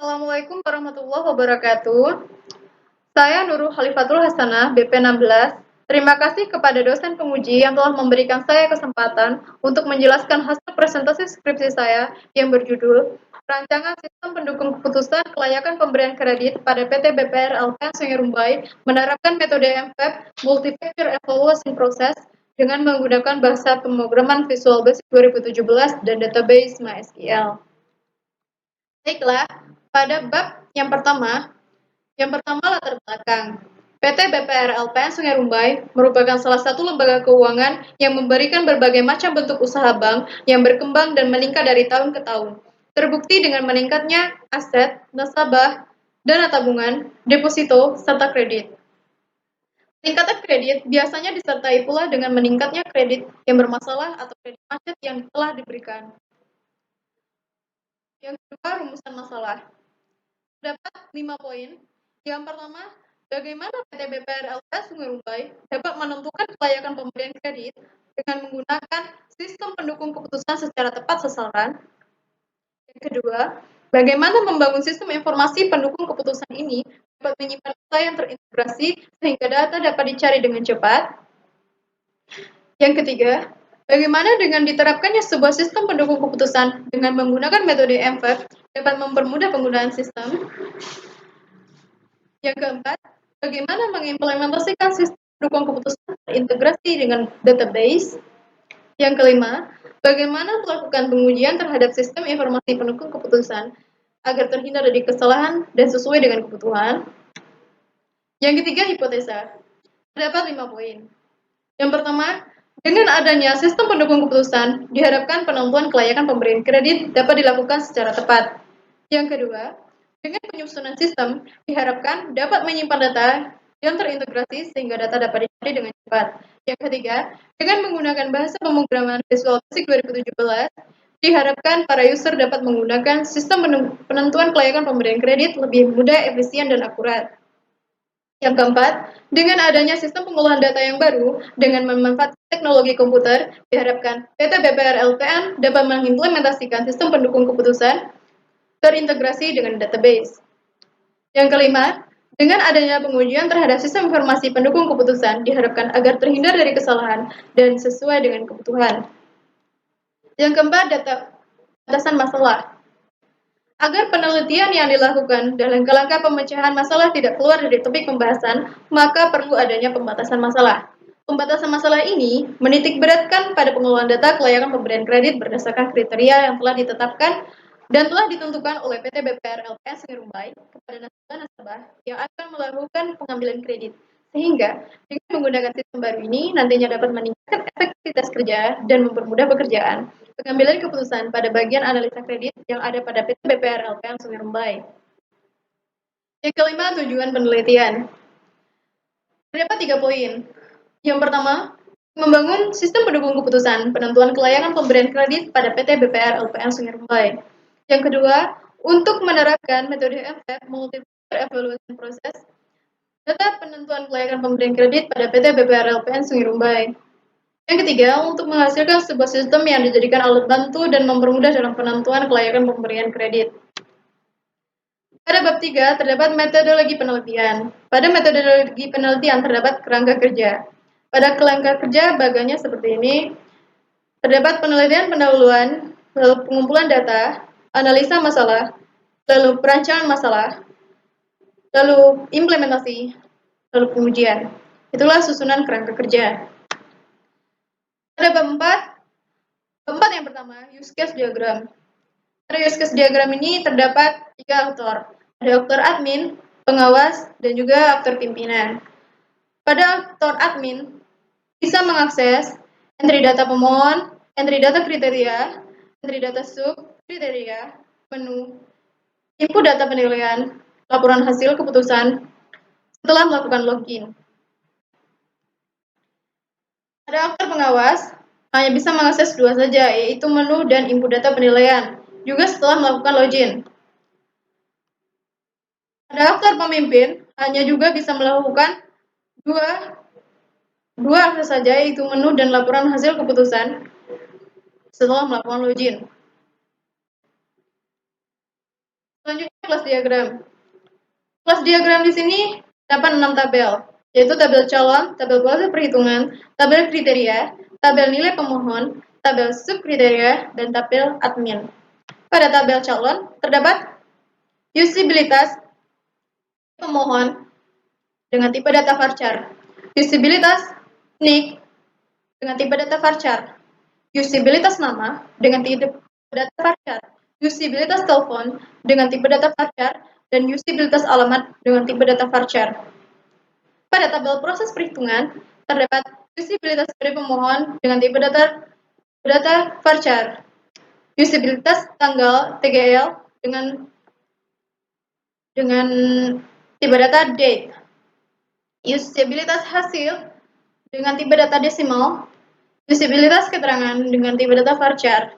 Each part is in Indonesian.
Assalamualaikum warahmatullahi wabarakatuh. Saya Nurul Khalifatul Hasanah, BP 16. Terima kasih kepada dosen penguji yang telah memberikan saya kesempatan untuk menjelaskan hasil presentasi skripsi saya yang berjudul Rancangan Sistem Pendukung Keputusan Kelayakan Pemberian Kredit pada PT BPR LPN Sungai Rumbai menerapkan metode MFEP Multi-Factor Evaluation Process dengan menggunakan bahasa pemrograman Visual Basic 2017 dan database MySQL. Baiklah, pada bab yang pertama latar belakang. PT BPR LPN Sungai Rumbai merupakan salah satu lembaga keuangan yang memberikan berbagai macam bentuk usaha bank yang berkembang dan meningkat dari tahun ke tahun. Terbukti dengan meningkatnya aset, nasabah, dana tabungan, deposito, serta kredit. Peningkatan kredit biasanya disertai pula dengan meningkatnya kredit yang bermasalah atau kredit macet yang telah diberikan. Yang kedua, rumusan masalah. Terdapat 5 poin. Yang pertama, bagaimana PT BPR LPS Sungai Rumbai dapat menentukan kelayakan pemberian kredit dengan menggunakan sistem pendukung keputusan secara tepat sasaran. Yang kedua, bagaimana membangun sistem informasi pendukung keputusan ini dapat menyimpan data yang terintegrasi sehingga data dapat dicari dengan cepat. Yang ketiga, bagaimana dengan diterapkannya sebuah sistem pendukung keputusan dengan menggunakan metode MFEP dapat mempermudah penggunaan sistem. Yang keempat, bagaimana mengimplementasikan sistem pendukung keputusan terintegrasi dengan database. Yang kelima, bagaimana melakukan pengujian terhadap sistem informasi pendukung keputusan agar terhindar dari kesalahan dan sesuai dengan kebutuhan. Yang ketiga, hipotesa. Terdapat 5 poin. Yang pertama, dengan adanya sistem pendukung keputusan, diharapkan penentuan kelayakan pemberian kredit dapat dilakukan secara tepat. Yang kedua, dengan penyusunan sistem, diharapkan dapat menyimpan data yang terintegrasi sehingga data dapat dicari dengan cepat. Yang ketiga, dengan menggunakan bahasa pemrograman Visual Basic 2017, diharapkan para user dapat menggunakan sistem penentuan kelayakan pemberian kredit lebih mudah, efisien, dan akurat. Yang keempat, dengan adanya sistem pengolahan data yang baru, dengan memanfaatkan teknologi komputer, diharapkan PT BPR LPN dapat mengimplementasikan sistem pendukung keputusan terintegrasi dengan database. Yang kelima, dengan adanya pengujian terhadap sistem informasi pendukung keputusan, diharapkan agar terhindar dari kesalahan dan sesuai dengan kebutuhan. Yang keempat, batasan masalah. Agar penelitian yang dilakukan dan langkah-langkah pemecahan masalah tidak keluar dari topik pembahasan, maka perlu adanya pembatasan masalah. Pembatasan masalah ini menitik beratkan pada pengelolaan data kelayakan pemberian kredit berdasarkan kriteria yang telah ditetapkan dan telah ditentukan oleh PT BPR LPN Sungai Rumbai kepada nasabah yang akan melakukan pengambilan kredit. Sehingga dengan menggunakan sistem baru ini nantinya dapat meningkatkan efektivitas kerja dan mempermudah pekerjaan pengambilan keputusan pada bagian analisa kredit yang ada pada PT BPR LPN Sungai Rumbai. Yang kelima, tujuan penelitian. Terdapat 3 poin. Yang pertama, membangun sistem pendukung keputusan penentuan kelayakan pemberian kredit pada PT BPR LPN Sungai Rumbai. Yang kedua, untuk menerapkan metode MFEP Multi-Factor Evaluation Process data penentuan kelayakan pemberian kredit pada PT BPR LPN Sungai Rumbai. Yang ketiga, untuk menghasilkan sebuah sistem yang dijadikan alat bantu dan mempermudah dalam penentuan kelayakan pemberian kredit. Pada bab 3 terdapat metodologi penelitian. Pada metodologi penelitian terdapat kerangka kerja. Pada kerangka kerja bagannya seperti ini. Terdapat penelitian pendahuluan, lalu pengumpulan data, analisa masalah, lalu perancangan masalah, lalu implementasi, lalu pengujian. Itulah susunan kerangka kerja. Pada bab 4 yang pertama, use case diagram. Pada use case diagram ini terdapat 3 aktor. Ada aktor admin, pengawas, dan juga aktor pimpinan. Pada aktor admin, bisa mengakses entry data pemohon, entry data kriteria, entry data sub, kriteria, menu, input data penilaian, laporan hasil keputusan, setelah melakukan login. Pada aktor pengawas, hanya bisa mengakses 2 saja, yaitu menu dan input data penilaian, juga setelah melakukan login. Pada aktor pemimpin, hanya juga bisa melakukan dua akses saja, yaitu menu dan laporan hasil keputusan setelah melakukan login. Selanjutnya kelas diagram. Kelas diagram di sini dapat 6 tabel, yaitu tabel calon, tabel proses perhitungan, tabel kriteria, tabel nilai pemohon, tabel subkriteria, dan tabel admin. Pada tabel calon terdapat usabilitas pemohon dengan tipe data varchar, usabilitas NIC dengan tipe data varchar, usabilitas nama dengan tipe data varchar, usabilitas telepon dengan tipe data varchar, dan usabilitas alamat dengan tipe data varchar. Pada tabel proses perhitungan terdapat usabilitas dari pemohon dengan tipe data varchar, usabilitas tanggal TGL dengan tipe data date, usabilitas hasil dengan tipe data desimal, usabilitas keterangan dengan tipe data varchar,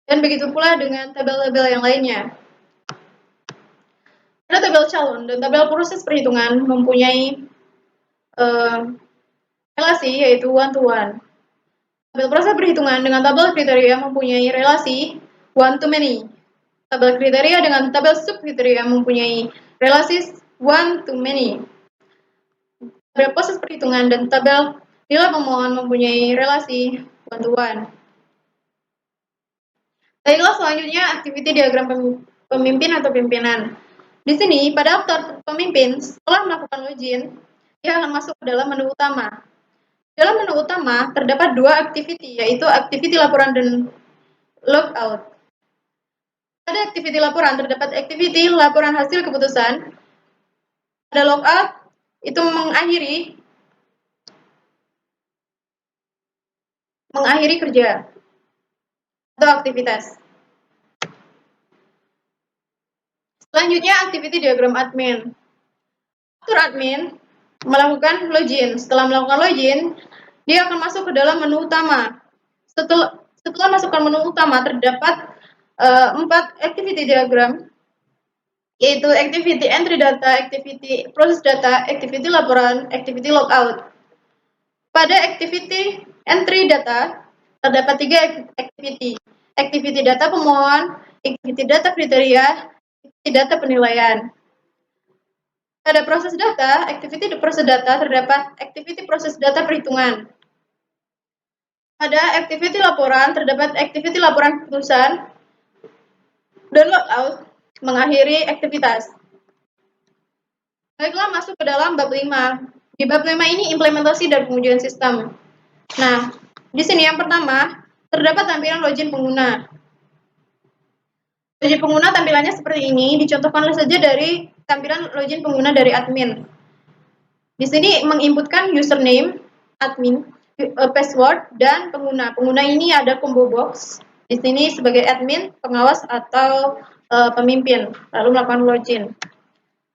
dan begitu pula dengan tabel-tabel yang lainnya. Pada tabel calon dan tabel proses perhitungan mempunyai relasi yaitu one-to-one. Tabel proses perhitungan dengan tabel kriteria mempunyai relasi one-to-many. Tabel kriteria dengan tabel subkriteria mempunyai relasi one-to-many. Tabel proses perhitungan dan tabel nilai pemohon mempunyai relasi one-to-one. Baiklah, selanjutnya aktiviti diagram pemimpin atau pimpinan. Di sini, pada daftar pemimpin, setelah melakukan login, dia akan masuk ke dalam menu utama. Dalam menu utama, terdapat dua aktiviti, yaitu aktiviti laporan dan logout. Pada aktiviti laporan, terdapat aktiviti laporan hasil keputusan. Pada logout, itu mengakhiri kerja atau aktivitas. Selanjutnya, aktiviti diagram admin. Atur admin melakukan login. Setelah melakukan login, dia akan masuk ke dalam menu utama. Setelah masuk ke menu utama, terdapat 4 activity diagram, yaitu activity entry data, activity proses data, activity laporan, activity logout. Pada activity entry data, terdapat 3 activity. Activity data pemohon, activity data kriteria, activity data penilaian. Pada proses data, activity proses data terdapat activity proses data perhitungan. Pada activity laporan terdapat activity laporan keputusan dan logout mengakhiri aktivitas. Baiklah, masuk ke dalam bab 5. Di bab 5 ini implementasi dan pengujian sistem. Nah, di sini yang pertama terdapat tampilan login pengguna. Login pengguna tampilannya seperti ini, dicontohkan saja dari tampilan login pengguna dari admin. Di sini menginputkan username, admin, password, dan pengguna. Pengguna ini ada combo box. Di sini sebagai admin, pengawas, atau pemimpin, lalu melakukan login.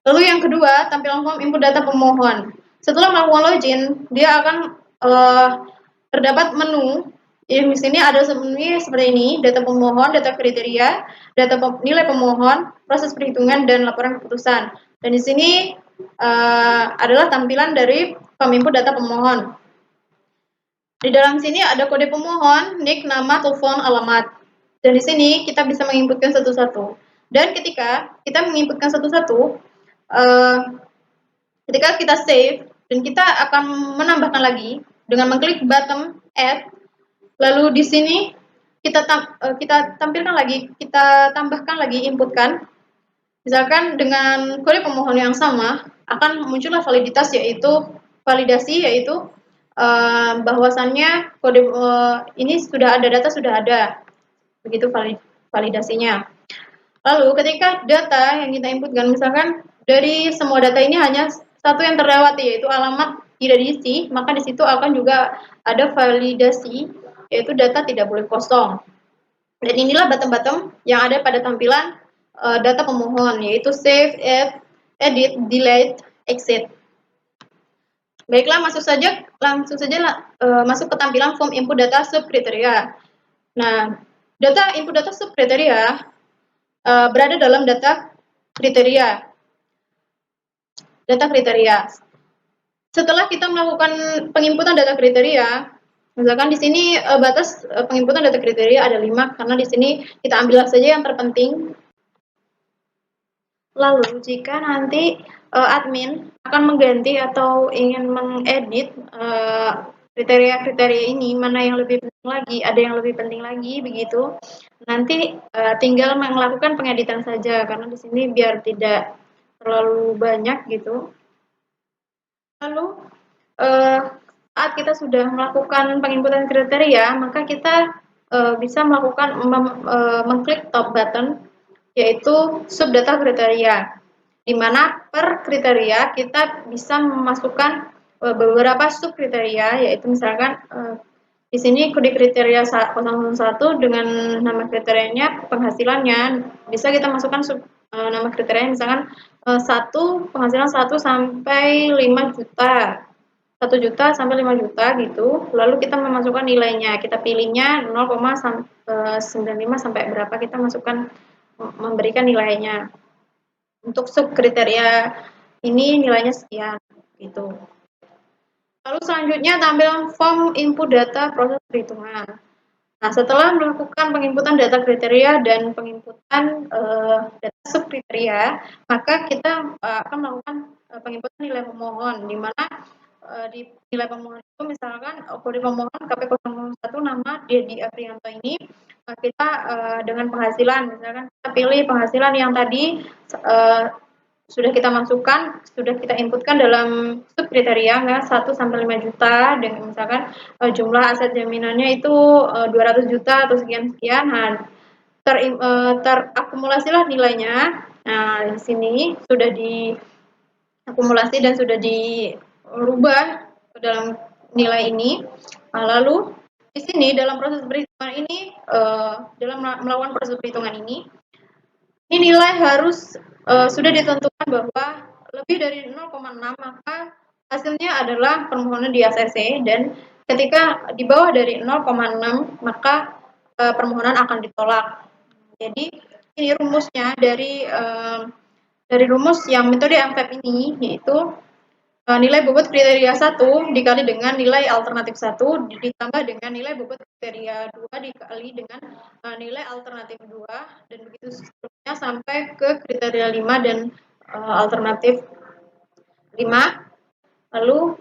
Lalu yang kedua, tampilan form input data pemohon. Setelah melakukan login, dia akan terdapat menu. Di sini ada seperti ini, data pemohon, data kriteria, data nilai pemohon, proses perhitungan, dan laporan keputusan. Dan di sini adalah tampilan dari form input data pemohon. Di dalam sini ada kode pemohon, nick, nama, telepon, alamat. Dan di sini kita bisa menginputkan satu-satu. Dan ketika kita menginputkan satu-satu, ketika kita save, dan kita akan menambahkan lagi dengan mengklik button add. Lalu di sini kita tampilkan lagi, kita tambahkan lagi, inputkan. Misalkan dengan kode pemohon yang sama, akan muncullah validasi yaitu bahwasannya kode ini sudah ada, data sudah ada. Begitu validasinya. Lalu ketika data yang kita inputkan, misalkan dari semua data ini hanya satu yang terlewati, yaitu alamat tidak diisi, maka di situ akan juga ada validasi, yaitu data tidak boleh kosong. Dan inilah button-button yang ada pada tampilan data pemohon, yaitu save, add, edit, delete, exit. Baiklah, langsung saja masuk ke tampilan form input data subkriteria. Nah, data input data subkriteria berada dalam data kriteria. Setelah kita melakukan penginputan data kriteria, misalkan di sini batas penginputan data kriteria ada 5, karena di sini kita ambil saja yang terpenting. Lalu jika nanti, admin akan mengganti atau ingin mengedit, kriteria-kriteria ini, mana yang lebih penting lagi, ada yang lebih penting lagi begitu, nanti, tinggal melakukan pengeditan saja karena di sini biar tidak terlalu banyak gitu. Lalu, eee, saat kita sudah melakukan penginputan kriteria, maka kita, bisa melakukan mengklik top button, yaitu subdata kriteria, di mana per kriteria kita bisa memasukkan, beberapa subkriteria, yaitu misalkan, di sini kode kriteria 001 dengan nama kriterianya penghasilannya, bisa kita masukkan nama kriterianya misalkan, 1 penghasilan 1 sampai 5 juta, 1 juta sampai 5 juta gitu, lalu kita memasukkan nilainya, kita pilihnya 0,95 sampai berapa kita masukkan memberikan nilainya. Untuk subkriteria ini nilainya sekian gitu. Lalu selanjutnya tampil form input data proses perhitungan. Nah, setelah melakukan penginputan data kriteria dan penginputan data subkriteria, maka kita akan melakukan penginputan nilai pemohon, di mana di nilai pemohon itu misalkan kode pemohon KP01 nama Dedi Aprianto ini kita dengan penghasilan, misalkan kita pilih penghasilan yang tadi sudah kita masukkan, sudah kita inputkan dalam subkriteria 1 sampai 5 juta dengan misalkan jumlah aset jaminannya itu 200 juta atau sekian-sekian. Nah, terakumulasilah nilainya. Nah, di sini sudah diakumulasi dan sudah dirubah ke dalam nilai ini. Nah, lalu di sini dalam proses perhitungan ini, dalam melakukan proses perhitungan ini nilai harus sudah ditentukan bahwa lebih dari 0,6 maka hasilnya adalah permohonan di ACC dan ketika di bawah dari 0,6 maka permohonan akan ditolak. Jadi ini rumusnya dari rumus yang metode MFAB ini yaitu nilai bobot kriteria 1 dikali dengan nilai alternatif 1 ditambah dengan nilai bobot kriteria 2 dikali dengan nilai alternatif 2 dan begitu seterusnya sampai ke kriteria 5 dan alternatif 5. Lalu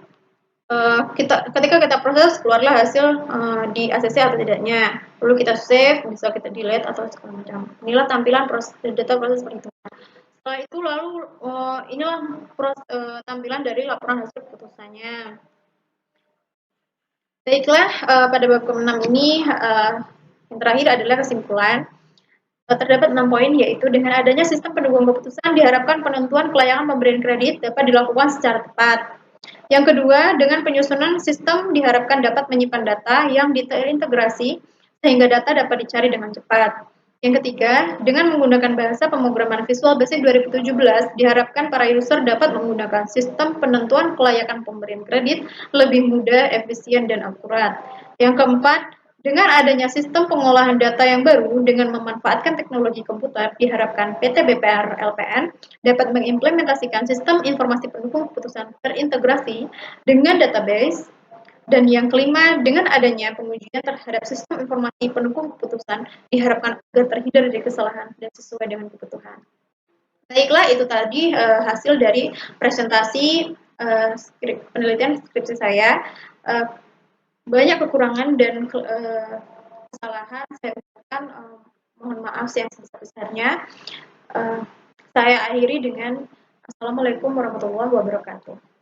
ketika kita proses keluarlah hasil di ACC atau tidaknya. Lalu kita save, bisa kita delete atau segala macam. Inilah tampilan data proses perhitungan. Setelah itu lalu inilah tampilan dari laporan hasil keputusannya. Baiklah, pada bab ke-6 ini yang terakhir adalah kesimpulan. Terdapat 6 poin yaitu dengan adanya sistem pendukung keputusan diharapkan penentuan kelayakan pemberian kredit dapat dilakukan secara tepat. Yang kedua, dengan penyusunan sistem diharapkan dapat menyimpan data yang terintegrasi sehingga data dapat dicari dengan cepat. Yang ketiga, dengan menggunakan bahasa pemrograman Visual Basic 2017, diharapkan para user dapat menggunakan sistem penentuan kelayakan pemberian kredit lebih mudah, efisien, dan akurat. Yang keempat, dengan adanya sistem pengolahan data yang baru dengan memanfaatkan teknologi komputer, diharapkan PT BPR LPN dapat mengimplementasikan sistem informasi pendukung keputusan terintegrasi dengan database. Dan yang kelima, dengan adanya pengujian terhadap sistem informasi pendukung keputusan, diharapkan agar terhindar dari kesalahan dan sesuai dengan kebutuhan. Baiklah, itu tadi hasil dari presentasi penelitian skripsi saya. Banyak kekurangan dan kesalahan saya ucapkan, mohon maaf yang sebesar-besarnya. Saya akhiri dengan Assalamualaikum warahmatullahi wabarakatuh.